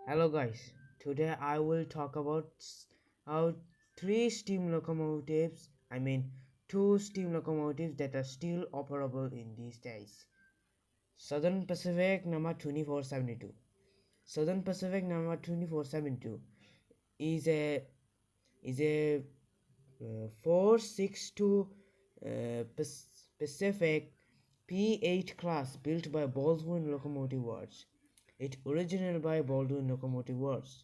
Hello guys, today I will talk about how three steam locomotives, two steam locomotives that are still operable in these days. Southern Pacific number 2472. Southern Pacific number 2472 is a is a 462 Pacific P8 class built by Baldwin Locomotive Works. It originated by Baldwin Locomotive Works.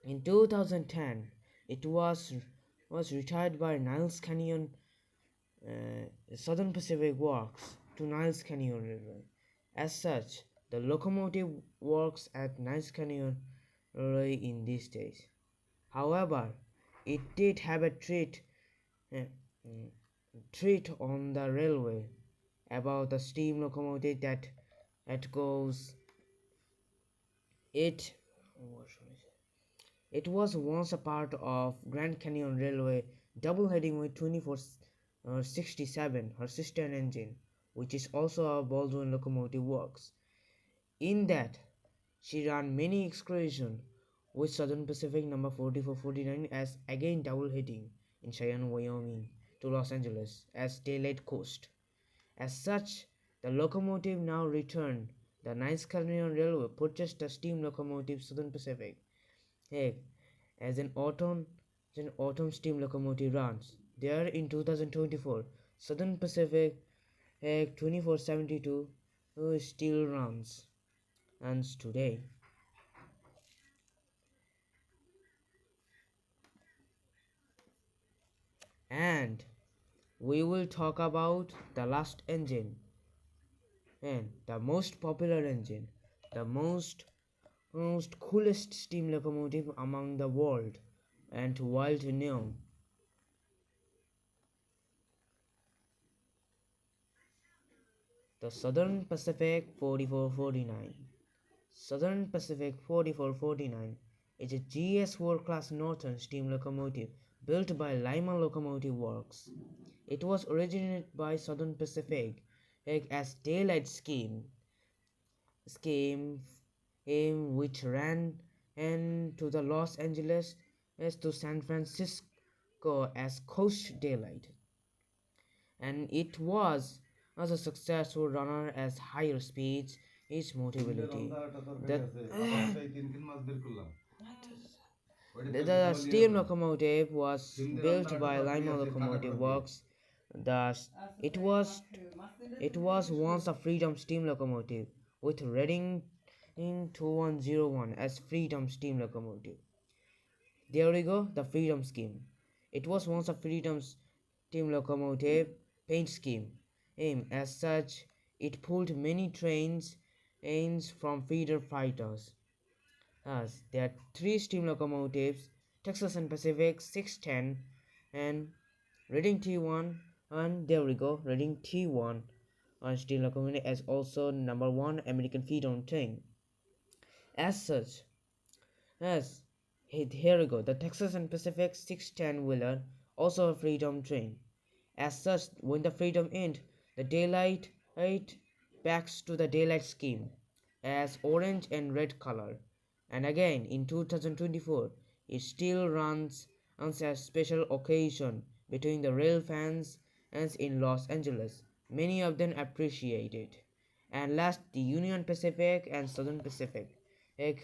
In 2010, it was retired by Niles Canyon Southern Pacific Works to Niles Canyon Railway. As such, the locomotive works at Niles Canyon Railway in these days. However, it did have a uh, treat on the railway about the steam locomotive that goes it It was once a part of Grand Canyon Railway double heading with 2467, her sister engine, which is also a Baldwin Locomotive Works. In that, she ran many excursions with Southern Pacific number 4449 as again double heading in Cheyenne, Wyoming to Los Angeles as daylight coast. As such, the locomotive now returned. The Niles Canyon Railway purchased the steam locomotive Southern Pacific. Hey, as an autumn steam locomotive runs. There in 2024, Southern Pacific 2472 still runs today. And we will talk about the last engine and the most popular engine, the most coolest steam locomotive among the world and world known. The Southern Pacific 4449. Southern Pacific 4449 is a GS4 class Northern steam locomotive built by Lima Locomotive Works. It was originated by Southern Pacific as daylight scheme which ran and to the Los Angeles as to San Francisco as Coast Daylight, and it was as a successful runner as higher speeds its mobility. The steam locomotive was built by Lima Locomotive Works. The it was it was once a Freedom steam locomotive with rating in 2101 as Freedom steam locomotive. There we go, the Freedom scheme. It was once a Freedom steam locomotive paint scheme. As such, it pulled many trains from feeder fighters. Thus, there are three steam locomotives, Texas and Pacific 610 and Reading T1, and there we go, Reading T1 on steam locomotive as also number one American feed-on train. As such, as here we go, the Texas and Pacific 610 wheeler also a freedom train. As such, when the freedom end, the daylight backs to the daylight scheme as orange and red color. And again in 2024, it still runs on a special occasion between the rail fans and in Los Angeles. Many of them appreciate it. And last, the Union Pacific and Southern Pacific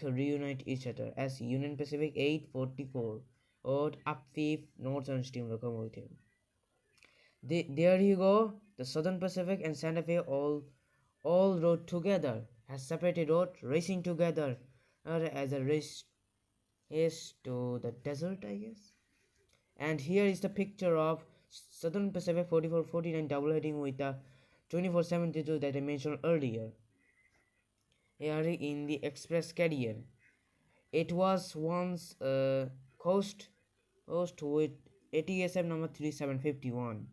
reunite each other as Union Pacific 844 or up fifth Northern Steam Locomotive. There you go. The Southern Pacific and Santa Fe all rode together, has separated road, racing together as a race to the desert, I guess. And here is the picture of Southern Pacific 4449 double heading with the 2472 that I mentioned earlier. Here in the express carrier. It was once coast with ATSM number 3751.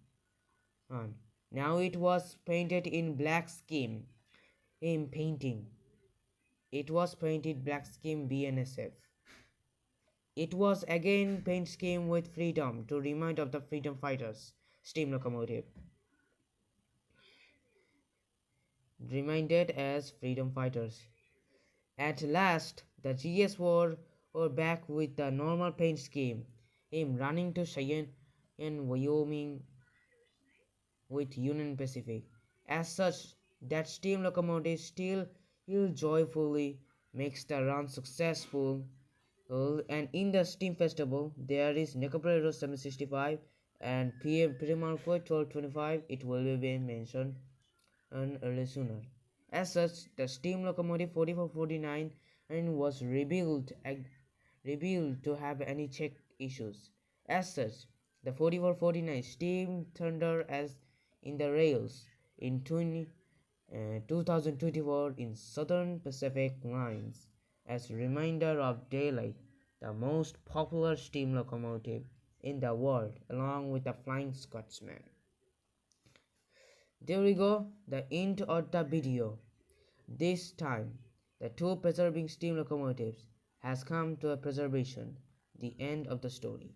And now it was painted in black scheme. In painting, it was painted black scheme BNSF. It was again paint scheme with freedom to remind of the freedom fighters. Steam locomotive. Reminded as freedom fighters. At last, The GS were back with the normal paint scheme. Him running to Cheyenne in Wyoming with Union Pacific. As such, that steam locomotive still joyfully makes the run successful. And in the steam festival, there is Necapolero 765 and PM Primarco 1225. It will be mentioned and early sooner. As such, the steam locomotive 4449 and was revealed to have any check issues. As such, the 4449 steam thunder as in the rails in 2024 in Southern Pacific Lines as reminder of daylight, the most popular steam locomotive in the world along with the Flying Scotsman. There we go, the end of the video. This time, the two preserving steam locomotives has come to a preservation, the end of the story.